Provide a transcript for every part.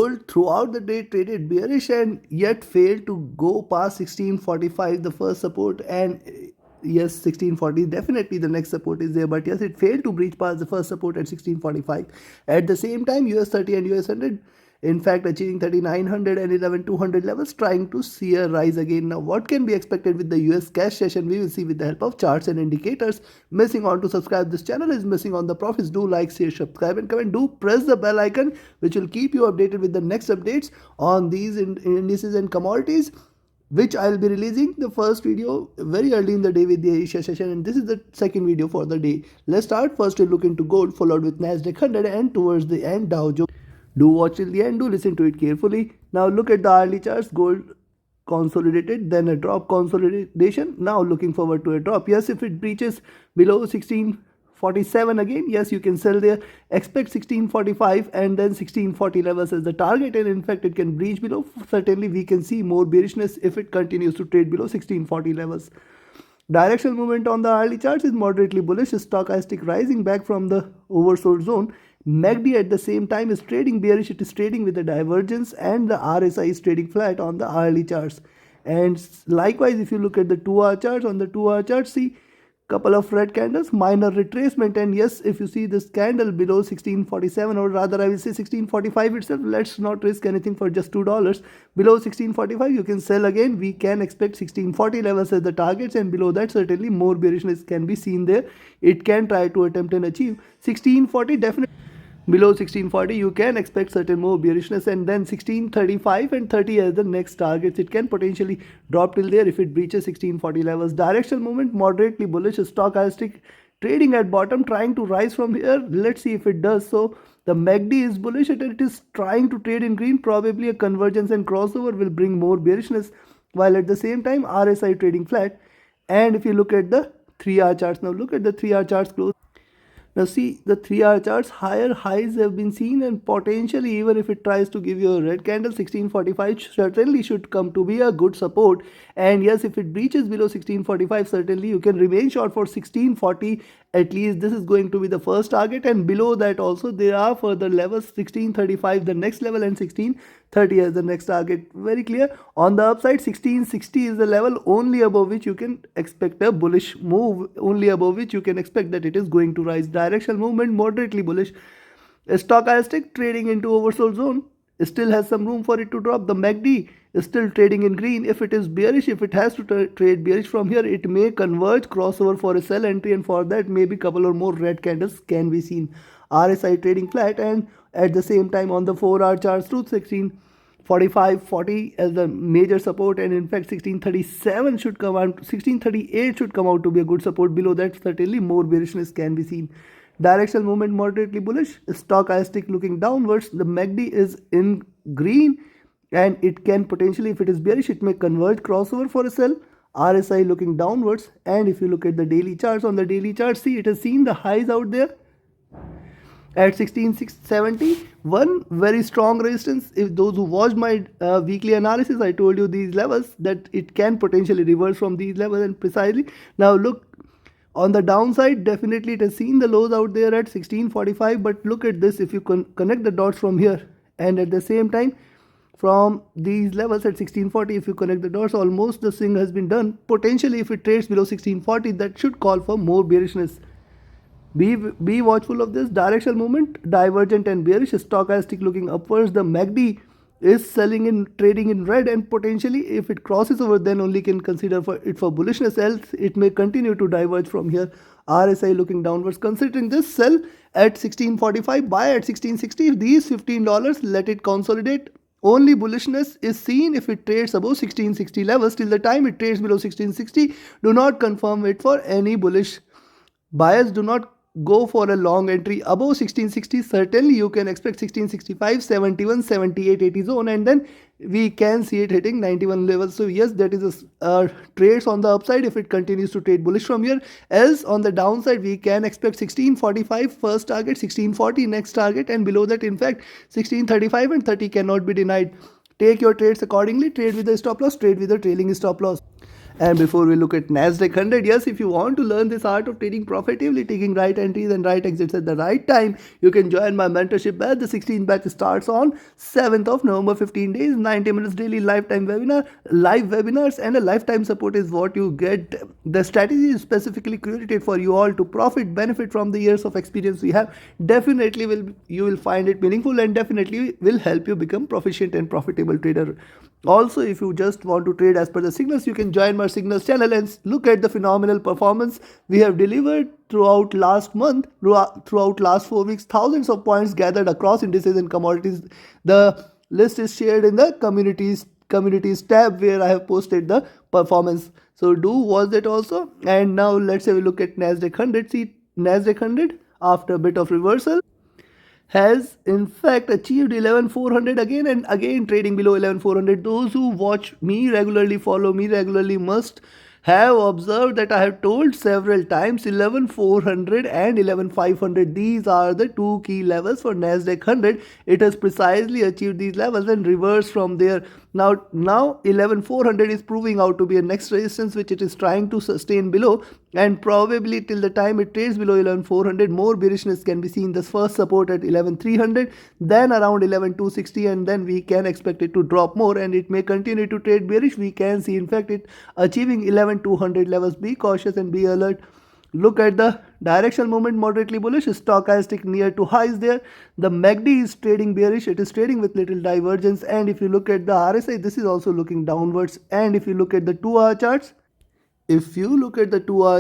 Gold throughout the day traded bearish and yet failed to go past 1645, the first support, and yes, 1640 definitely the next support is there, but yes, it failed to breach past the first support at 1645. At the same time, US 30 and US 100 in fact achieving 3900 and 11200 levels, trying to see a rise again. Now what can be expected with the US cash session, we will see with the help of charts and indicators. Missing on to subscribe this channel is missing on the profits. Do like, share, subscribe and comment. Do press the bell icon which will keep you updated with the next updates on these indices and commodities, which I'll be releasing the first video very early in the day with the Asia session, and this is the second video for the day. Let's start. First we'll look into gold, followed with Nasdaq 100, and towards the end Dow Jones. Do watch till the end, do listen to it carefully. Now look at the hourly charts. Gold consolidated, then a drop, consolidation. Now looking forward to a drop. Yes, if it breaches below 1647 again, yes, you can sell there. Expect 1645 and then 1640 levels as the target, and in fact it can breach below. Certainly we can see more bearishness if it continues to trade below 1640 levels. Directional movement on the hourly charts is moderately bullish. Stochastic rising back from the oversold zone. MACD at the same time is trading bearish. It is trading with a divergence, and the RSI is trading flat on the hourly charts. And likewise, if you look at the 2-hour charts, on the 2-hour chart, see couple of red candles, minor retracement, and yes, if you see this candle below 1647, or rather I will say 1645 itself, let's not risk anything for just $2. Below 1645 you can sell again. We can expect 1640 levels as the targets, and below that certainly more bearishness can be seen there. It can try to attempt and achieve 1640 definitely. Below 1640 you can expect certain more bearishness, and then 1635 and 30 as the next targets. It can potentially drop till there if it breaches 1640 levels. Directional movement moderately bullish. Stochastic trading at bottom, trying to rise from here. Let's see if it does so. The MACD is bullish and it is trying to trade in green. Probably a convergence and crossover will bring more bearishness, while at the same time RSI trading flat. And if you look at the 3-hour charts, now look at the 3-hour charts close. Now see the 3-hour charts, higher highs have been seen, and potentially even if it tries to give you a red candle, 1645 certainly should come to be a good support. And yes, if it breaches below 1645, certainly you can remain short for 1640 at least. This is going to be the first target, and below that also there are further levels, 1635 the next level and 1630 as the next target. Very clear. On the upside, 1660 is the level only above which you can expect a bullish move, only above which you can expect that it is going to rise. Directional movement moderately bullish. Stochastic trading into oversold zone still has some room for it to drop. The MACD is still trading in green. If it is bearish, if it has to trade bearish from here, it may converge, crossover for a sell entry, and for that maybe couple or more red candles can be seen. RSI trading flat, and at the same time on the 4-hour charts through 1645-40 as the major support, and in fact 1637 should come out, 1638 should come out to be a good support. Below that certainly more bearishness can be seen. Directional movement moderately bullish. Stochastic looking downwards. The MACD is in green, and it can potentially, if it is bearish, it may converge, crossover for a sell. RSI looking downwards. And if you look at the daily charts, on the daily chart, see it has seen the highs out there at 16670. One very strong resistance. If those who watched my weekly analysis, I told you these levels, that it can potentially reverse from these levels, and precisely now look on the downside. Definitely it has seen the lows out there at 1645, but look at this. If you connect the dots from here, and at the same time from these levels at 1640, if you connect the dots, almost the swing has been done. Potentially if it trades below 1640, that should call for more bearishness. Be watchful of this. Directional movement divergent and bearish. Stochastic looking upwards. The MACD is selling in, trading in red, and potentially if it crosses over, then only can consider for it for bullishness, else it may continue to diverge from here. RSI looking downwards. Considering this, sell at 1645, buy at 1660. These $15, let it consolidate. Only bullishness is seen if it trades above 1660 levels. Till the time it trades below 1660, do not confirm it for any bullish buyers. Do not go for a long entry above 1660. Certainly you can expect 1665, 71, 78, 80 zone, and then we can see it hitting 91 levels. So yes, that is a trades on the upside if it continues to trade bullish from here. Else on the downside, we can expect 1645 first target, 1640 next target, and below that in fact 1635 and 30 cannot be denied. Take your trades accordingly. Trade with the stop loss, trade with the trailing stop loss. And before we look at Nasdaq 100, yes, if you want to learn this art of trading profitably, taking right entries and right exits at the right time, you can join my mentorship batch. The 16th batch starts on 7th of November, 15 days, 90 minutes daily lifetime webinar, live webinars, and a lifetime support is what you get. The strategy is specifically curated for you all to benefit from the years of experience we have. Definitely you will find it meaningful and definitely will help you become proficient and profitable trader. Also, if you just want to trade as per the signals, you can join my signals channel and look at the phenomenal performance we have delivered throughout last month, throughout last 4 weeks, thousands of points gathered across indices and commodities. The list is shared in the communities tab where I have posted the performance. So do watch that also. And now let's have a look at Nasdaq 100. See, Nasdaq 100 after a bit of reversal has in fact achieved 11,400 again and again, trading below 11,400. Those who watch me regularly, follow me regularly, must have observed that I have told several times 11,400 and 11,500. These are the two key levels for Nasdaq 100. It has precisely achieved these levels and reversed from there. Now 11,400 is proving out to be a next resistance which it is trying to sustain below, and probably till the time it trades below 11,400, more bearishness can be seen. The first support at 11,300, then around 11,260, and then we can expect it to drop more and it may continue to trade bearish. We can see in fact it achieving 11,200 levels. Be cautious and be alert. Look at the directional movement, moderately bullish, stochastic near to highs there. The MACD is trading bearish, it is trading with little divergence. And if you look at the RSI, this is also looking downwards. And if you look at the 2-hour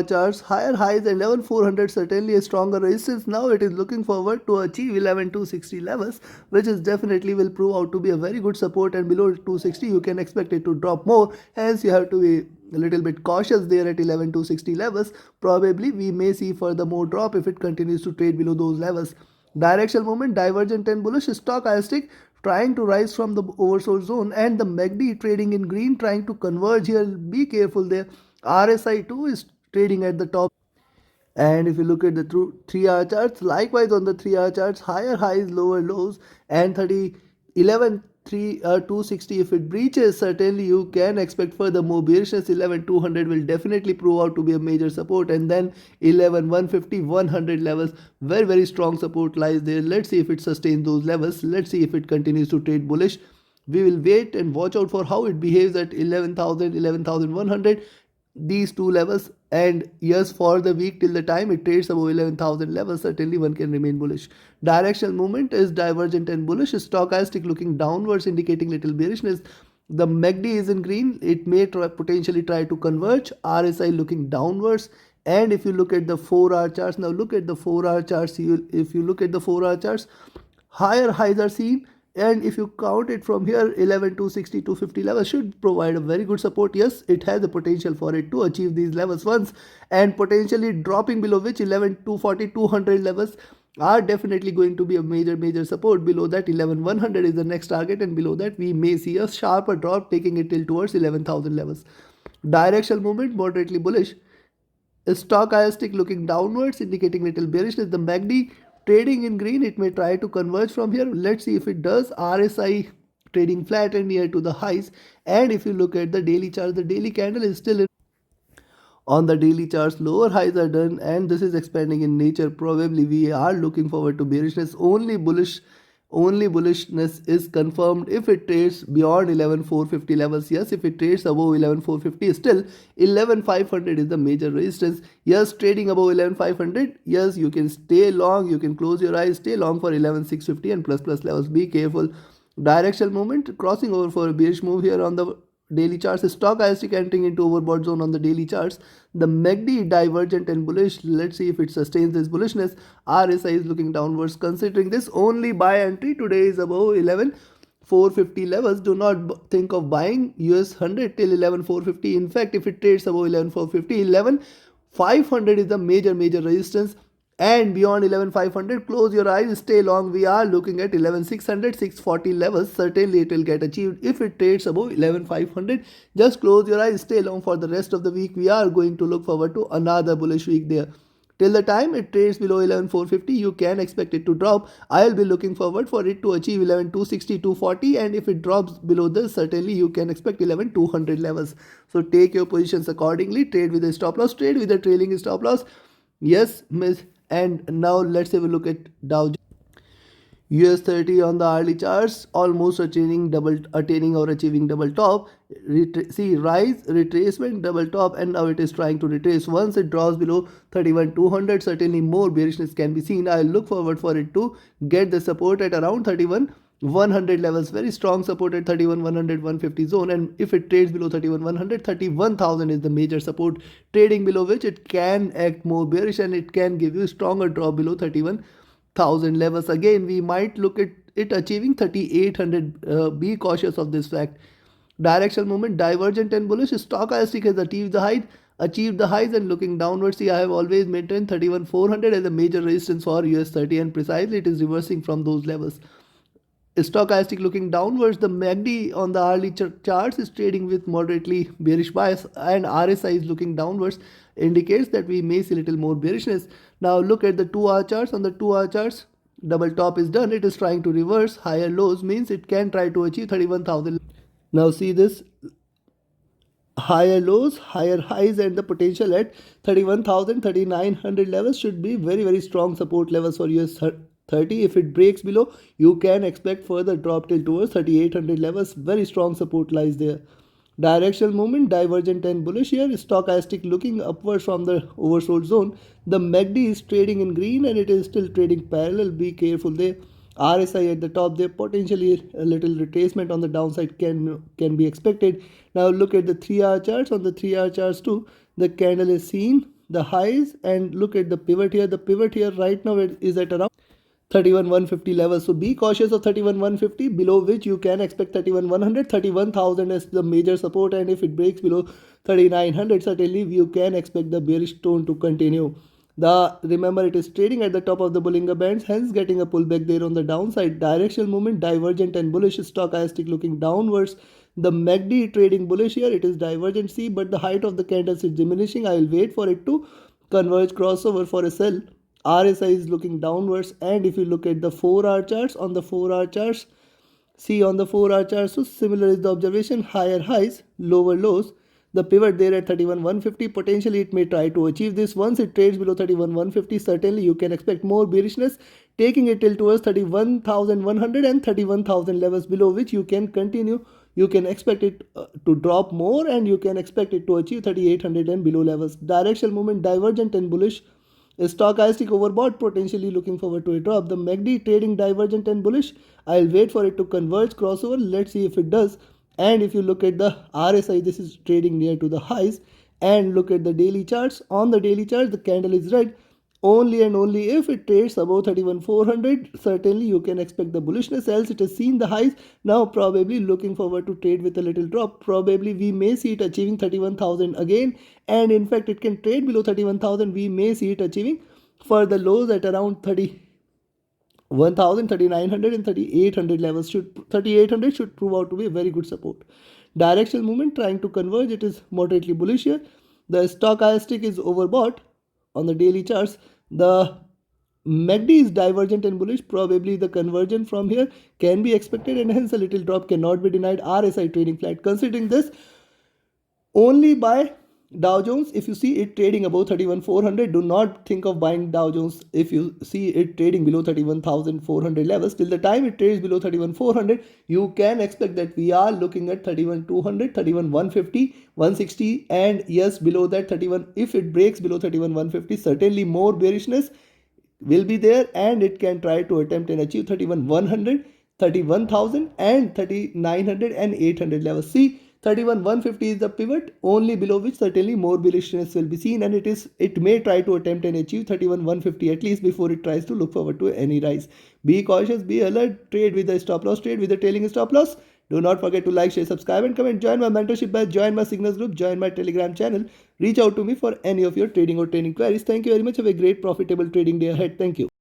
charts, higher highs and 11,400 certainly a stronger resistance. Now it is looking forward to achieve 11,260 levels, which is definitely will prove out to be a very good support, and below 260 you can expect it to drop more. Hence you have to be a little bit cautious there at 11,260 levels. Probably we may see further more drop if it continues to trade below those levels. Directional movement, divergent and bullish, stochastic trying to rise from the oversold zone, and the MACD trading in green trying to converge here. Be careful there. RSI too is trading at the top. And if you look at the 3-hour charts, likewise on the 3-hour charts, higher highs, lower lows, and 260 if it breaches, certainly you can expect further more bearishness. 11,200 will definitely prove out to be a major support, and then 11,150, 100 levels, very strong support lies there. Let's see if it sustains those levels. Let's see if it continues to trade bullish. We will wait and watch out for how it behaves at 11,000, 11,100. These two levels, and yes, for the week till the time it trades above 11,000 levels, certainly one can remain bullish. Directional movement is divergent and bullish, stochastic looking downwards indicating little bearishness. The MACD is in green, it may potentially try to converge. RSI looking downwards. And if you look at the 4-hour charts, now look at the 4-hour charts. If you look at the 4-hour charts, higher highs are seen, and if you count it from here, 11,260, 250 levels should provide a very good support. Yes, it has the potential for it to achieve these levels once, and potentially dropping below which 11,240, 200 levels are definitely going to be a major support. Below that 11,100 is the next target, and below that we may see a sharper drop taking it till towards 11,000 levels. Directional movement, moderately bullish, stochastic looking downwards indicating little bearishness. The MACD trading in green, it may try to converge from here. Let's see if it does. RSI trading flat and near to the highs. And if you look at the daily chart, the daily candle is still in. On the daily charts, lower highs are done, and this is expanding in nature. Probably we are looking forward to bearishness. Only bullishness is confirmed if it trades beyond 11,450 levels. Yes, if it trades above 11,450, still 11,500 is the major resistance. Yes, trading above 11,500, yes, you can stay long, you can close your eyes, stay long for 11,650 and plus levels. Be careful. Directional movement, crossing over for a bearish move here on the daily charts. Stochastic entering into overbought zone on the daily charts. The MACD divergent and bullish. Let's see if it sustains this bullishness. RSI is looking downwards. Considering this, only buy entry today is above 11,450 levels. Do not think of buying US 100 till 11,450. In fact, if it trades above 11,450, 11,500 is the major resistance. And beyond 11,500, close your eyes, stay long. We are looking at 11,600, 640 levels. Certainly it will get achieved if it trades above 11,500. Just close your eyes, stay long for the rest of the week. We are going to look forward to another bullish week there. Till the time it trades below 11,450, you can expect it to drop. I'll be looking forward for it to achieve 11,260, 240, and if it drops below this, certainly you can expect 11,200 levels. So take your positions accordingly. Trade with a stop loss, trade with a trailing stop loss. Yes, miss. And now let's have a look at Dow Jones. US 30 on the hourly charts, almost attaining or achieving double top. See, rise, retracement, double top, and now it is trying to retrace. Once it draws below 31,200, certainly more bearishness can be seen. I look forward for it to get the support at around 31,100 levels. Very strong support at 31,100, 150 zone, and if it trades below 31,100, 31,000 is the major support, trading below which it can act more bearish and it can give you stronger drop below 31,000 levels. Again, we might look at it achieving 3,800. Be cautious of this fact. Directional movement, divergent and bullish. Stochastic has achieved the highs and looking downwards. See, I have always maintained 31,400 as a major resistance for US 30, and precisely it is reversing from those levels. Stochastic looking downwards. The MACD on the hourly charts is trading with moderately bearish bias, and RSI is looking downwards, indicates that we may see a little more bearishness. Now look at the 2-hour charts. On the 2-hour charts, double top is done. It is trying to reverse. Higher lows means it can try to achieve 31,000. Now see this, higher lows, higher highs, and the potential at 31,000, 3,900 levels should be very, very strong support levels for US 30. If it breaks below, you can expect further drop till towards 3,800 levels. Very strong support lies there. Directional movement, divergent and bullish here. Stochastic looking upwards from the oversold zone. The MACD is trading in green and it is still trading parallel. Be careful there. RSI at the top there, potentially a little retracement on the downside can be expected. Now look at the 3-hour charts. On the 3-hour charts too, the candle is seen the highs, and look at the pivot here. The pivot here right now is at around 31,150 levels. So be cautious of 31,150, below which you can expect 31,100, 31,000 as the major support, and if it breaks below 3,900, certainly you can expect the bearish tone to continue. Remember, it is trading at the top of the Bollinger Bands, hence getting a pullback there on the downside. Directional movement, divergent and bullish. Stochastic looking downwards. The MACD trading bullish here. It is divergent, see, but the height of the candles is diminishing. I will wait for it to converge crossover for a sell. RSI is looking downwards, and if you look at the 4-hour charts, on the 4-hour charts, see on the 4-hour charts, so similar is the observation. Higher highs, lower lows. The pivot there at 31,150, potentially it may try to achieve this. Once it trades below 31,150, certainly you can expect more bearishness, taking it till towards 31,100 and 31,000 levels, below which you can continue. You can expect it to drop more, and you can expect it to achieve 3,800 and below levels. Directional movement, divergent and bullish. Stochastic overbought, potentially looking forward to a drop. The MACD trading divergent and bullish. I'll wait for it to converge crossover. Let's see if it does. And if you look at the RSI, this is trading near to the highs. And look at the daily charts. On the daily charts, the candle is red. Only and only if it trades above 31,400, certainly you can expect the bullishness, else it has seen the highs. Now probably looking forward to trade with a little drop. Probably we may see it achieving 31,000 again, and in fact it can trade below 31,000. We may see it achieving further lows at around 31,000, 3,900 and 3,800 levels. 3,800 should prove out to be a very good support. Directional movement trying to converge, it is moderately bullish here. The stochastic is overbought on the daily charts. The MACD is divergent and bullish. Probably the conversion from here can be expected, and hence a little drop cannot be denied. RSI trading flat. Considering this, only buy Dow Jones if you see it trading above 31,400. Do not think of buying Dow Jones if you see it trading below 31,400 levels. Till the time it trades below 31,400, you can expect that we are looking at 31,200, 31,150, 160, and yes, below that 31. If it breaks below 31,150, certainly more bearishness will be there, and it can try to attempt and achieve 31,100, 31,000 and 3,900 and 800 levels. See, 31,150 is the pivot, only below which certainly more bearishness will be seen, and it may try to attempt and achieve 31,150 at least before it tries to look forward to any rise. Be cautious, be alert, trade with a stop loss, trade with a trailing stop loss. Do not forget to like, share, subscribe and comment. Join my mentorship batch, join my signals group, join my Telegram channel. Reach out to me for any of your trading or training queries. Thank you very much. Have a great profitable trading day ahead. Thank you.